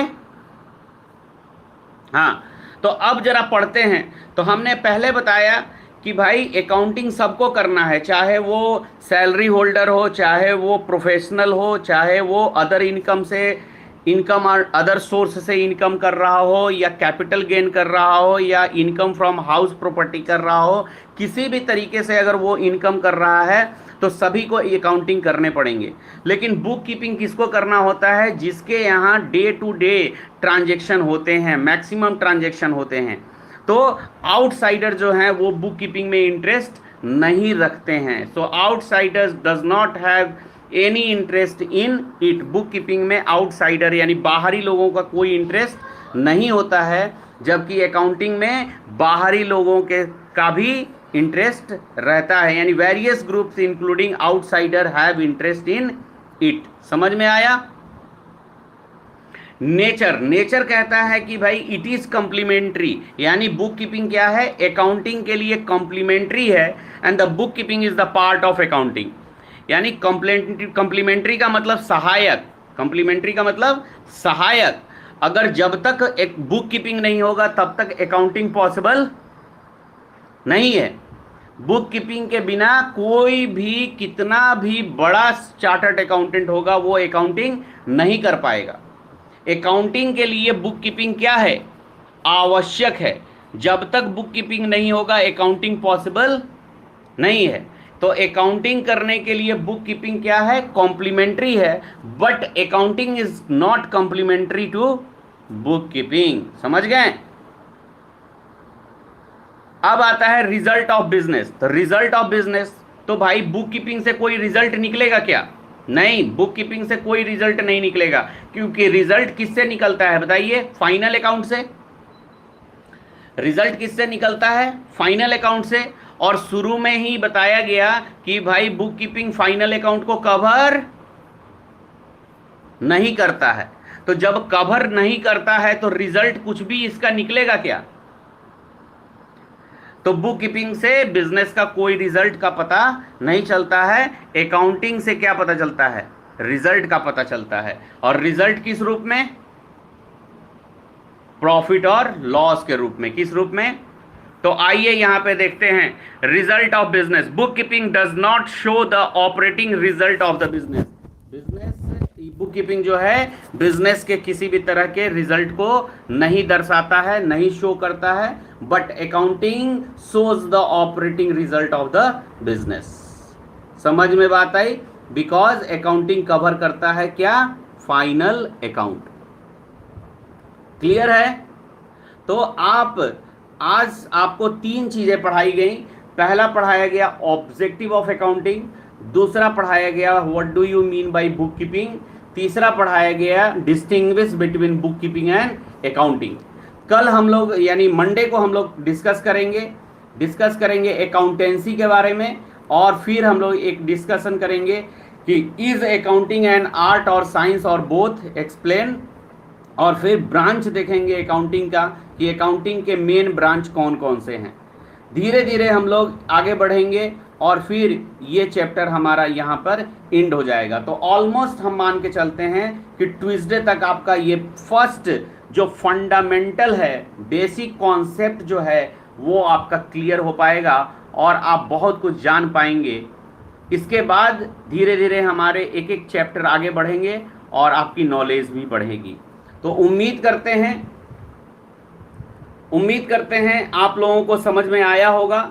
हाँ। तो अब जरा पढ़ते हैं। तो हमने पहले बताया कि भाई अकाउंटिंग सबको करना है, चाहे वो सैलरी होल्डर हो, चाहे वो प्रोफेशनल हो, चाहे वो अदर इनकम से इनकम और अदर सोर्स से इनकम कर रहा हो, या कैपिटल गेन कर रहा हो, या इनकम फ्रॉम हाउस प्रॉपर्टी कर रहा हो, किसी भी तरीके से अगर वो इनकम कर रहा है तो सभी को अकाउंटिंग करने पड़ेंगे। लेकिन बुक कीपिंग किसको करना होता है? जिसके यहाँ डे टू डे ट्रांजेक्शन होते हैं, मैक्सिमम ट्रांजेक्शन होते हैं। तो आउटसाइडर जो हैं वो बुक कीपिंग में इंटरेस्ट नहीं रखते हैं। So outsiders does not have any interest in it. Book keeping में आउटसाइडर यानी बाहरी लोगों का कोई इंटरेस्ट नहीं होता है, जबकि अकाउंटिंग में बाहरी लोगों के का भी इंटरेस्ट रहता है, यानी various groups including outsider have interest in it. समझ में आया? नेचर, नेचर कहता है कि भाई इट इज कॉम्प्लीमेंट्री, यानी बुक कीपिंग क्या है? अकाउंटिंग के लिए कॉम्प्लीमेंट्री है, and the book keeping is the part of accounting. यानी कॉम्प्लीमेंट्री का मतलब सहायक, कॉम्प्लीमेंट्री का मतलब सहायक। अगर जब तक एक बुक कीपिंग नहीं होगा तब तक अकाउंटिंग पॉसिबल नहीं है। बुक कीपिंग के बिना कोई भी कितना भी बड़ा चार्टर्ड अकाउंटेंट होगा वो अकाउंटिंग नहीं कर पाएगा। अकाउंटिंग के लिए बुक कीपिंग क्या है? आवश्यक है। जब तक बुक कीपिंग नहीं होगा अकाउंटिंग पॉसिबल नहीं है। तो अकाउंटिंग करने के लिए बुक कीपिंग क्या है? कॉम्प्लीमेंट्री है, but accounting is not complementary to book keeping. समझ गए? अब आता है रिजल्ट ऑफ बिजनेस। तो रिजल्ट ऑफ बिजनेस, तो भाई बुक कीपिंग से कोई रिजल्ट निकलेगा क्या? नहीं, बुक कीपिंग से कोई रिजल्ट नहीं निकलेगा, क्योंकि रिजल्ट किससे निकलता है बताइए? फाइनल अकाउंट से। रिजल्ट किससे निकलता है? फाइनल अकाउंट से। और शुरू में ही बताया गया कि भाई बुक कीपिंग फाइनल अकाउंट को कवर नहीं करता है। तो जब कवर नहीं करता है तो रिजल्ट कुछ भी इसका निकलेगा क्या? तो बुक कीपिंग से बिजनेस का कोई रिजल्ट का पता नहीं चलता है। अकाउंटिंग से क्या पता चलता है? रिजल्ट का पता चलता है। और रिजल्ट किस रूप में? प्रॉफिट और लॉस के रूप में। किस रूप में? तो आइए यहां पे देखते हैं result of business. Book keeping does not show the operating result of the business. Business book keeping जो है बिजनेस के किसी भी तरह के रिजल्ट को नहीं दर्शाता है, नहीं शो करता है, but accounting shows the operating result of the business. समझ में बात आई? बिकॉज अकाउंटिंग कवर करता है क्या? Final account. क्लियर है? तो आज आपको 3 चीजें पढ़ाई गई। पहला पढ़ाया गया ऑब्जेक्टिव ऑफ अकाउंटिंग, दूसरा पढ़ाया गया what do you mean by book keeping, तीसरा पढ़ाया गया distinguish between book keeping and accounting. कल हम लोग यानी मंडे को हम लोग डिस्कस करेंगे अकाउंटेंसी के बारे में, और फिर हम लोग एक डिस्कशन करेंगे कि इज अकाउंटिंग एन आर्ट और साइंस और बोथ, एक्सप्लेन। और फिर ब्रांच देखेंगे अकाउंटिंग का कि अकाउंटिंग के मेन ब्रांच कौन कौन से हैं। धीरे धीरे हम लोग आगे बढ़ेंगे और फिर ये चैप्टर हमारा यहाँ पर एंड हो जाएगा। तो ऑलमोस्ट हम मान के चलते हैं कि ट्यूसडे तक आपका ये फर्स्ट जो फंडामेंटल है, बेसिक कॉन्सेप्ट जो है वो आपका क्लियर हो पाएगा और आप बहुत कुछ जान पाएंगे। इसके बाद धीरे धीरे हमारे एक एक चैप्टर आगे बढ़ेंगे और आपकी नॉलेज भी बढ़ेगी। तो उम्मीद करते हैं आप लोगों को समझ में आया होगा।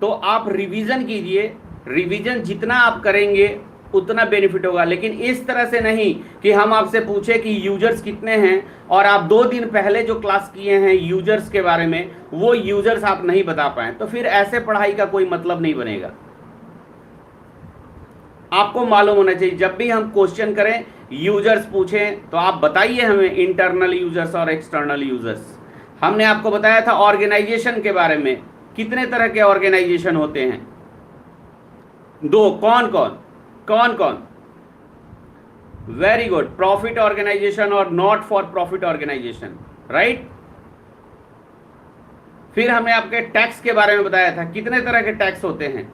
तो आप रिवीजन कीजिए, रिवीजन जितना आप करेंगे उतना बेनिफिट होगा, लेकिन इस तरह से नहीं कि हम आपसे पूछे कि यूजर्स कितने हैं और आप 2 दिन पहले जो क्लास किए हैं यूजर्स के बारे में वो यूजर्स आप नहीं बता पाए, तो फिर ऐसे पढ़ाई का कोई मतलब नहीं बनेगा। आपको मालूम होना चाहिए जब भी हम क्वेश्चन करें, यूजर्स पूछें तो आप बताइए हमें इंटरनल यूजर्स और एक्सटर्नल यूजर्स। हमने आपको बताया था ऑर्गेनाइजेशन के बारे में, कितने तरह के ऑर्गेनाइजेशन होते हैं? 2। कौन कौन? वेरी गुड, प्रॉफिट ऑर्गेनाइजेशन और not for profit organisation, right. फिर हमने आपके टैक्स के बारे में बताया था, कितने तरह के टैक्स होते हैं।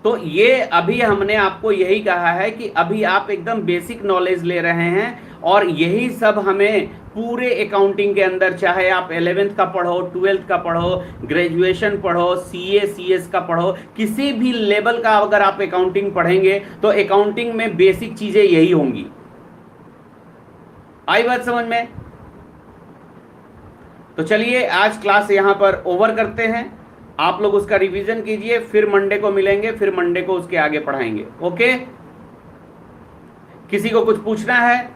तो ये अभी हमने आपको यही कहा है कि अभी आप एकदम बेसिक नॉलेज ले रहे हैं और यही सब हमें पूरे अकाउंटिंग के अंदर, चाहे आप 11th का पढ़ो, 12th का पढ़ो, ग्रेजुएशन पढ़ो, सीए सीएस का पढ़ो, किसी भी लेवल का अगर आप अकाउंटिंग पढ़ेंगे तो अकाउंटिंग में बेसिक चीजें यही होंगी। आई बात समझ में? तो चलिए आज क्लास यहां पर ओवर करते हैं। आप लोग उसका रिवीजन कीजिए, फिर मंडे को मिलेंगे, फिर मंडे को उसके आगे पढ़ाएंगे। ओके, किसी को कुछ पूछना है?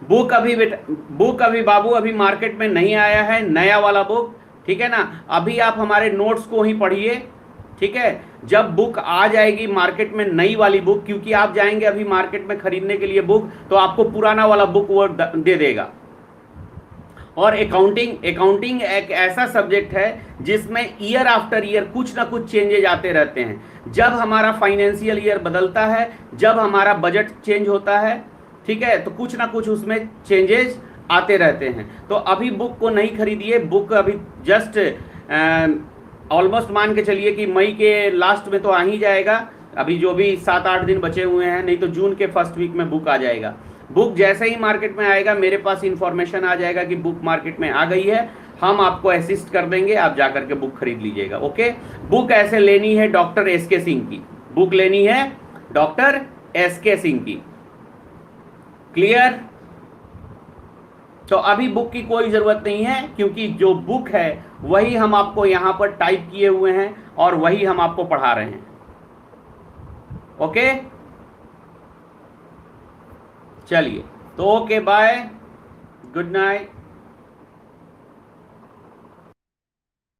बुक अभी बाबू अभी मार्केट में नहीं आया है, नया वाला बुक, ठीक है ना। अभी आप हमारे नोट्स को ही पढ़िए, ठीक है। जब बुक आ जाएगी मार्केट में, नई वाली बुक, क्योंकि आप जाएंगे अभी मार्केट में खरीदने के लिए बुक, तो आपको पुराना वाला बुक वो दे देगा। और अकाउंटिंग एक ऐसा सब्जेक्ट है जिसमें ईयर आफ्टर ईयर कुछ ना कुछ चेंजेज आते रहते हैं। जब हमारा फाइनेंशियल ईयर बदलता है, जब हमारा बजट चेंज होता है, ठीक है, तो कुछ ना कुछ उसमें चेंजेस आते रहते हैं। तो अभी बुक को नहीं खरीदिए, बुक अभी जस्ट ऑलमोस्ट मान के चलिए कि मई के लास्ट में तो आ ही जाएगा। अभी जो भी 7-8 दिन बचे हुए हैं, नहीं तो जून के फर्स्ट वीक में बुक आ जाएगा। बुक जैसे ही मार्केट में आएगा मेरे पास इंफॉर्मेशन आ जाएगा कि बुक मार्केट में आ गई है, हम आपको असिस्ट कर देंगे, आप जाकर के बुक खरीद लीजिएगा। ओके, बुक ऐसे लेनी है डॉक्टर एसके सिंह की, बुक लेनी है डॉक्टर एसके सिंह की। क्लियर? तो अभी बुक की कोई जरूरत नहीं है, क्योंकि जो बुक है वही हम आपको यहां पर टाइप किए हुए हैं और वही हम आपको पढ़ा रहे हैं। ओके, चलिए, तो ओके, बाय, गुड नाइट।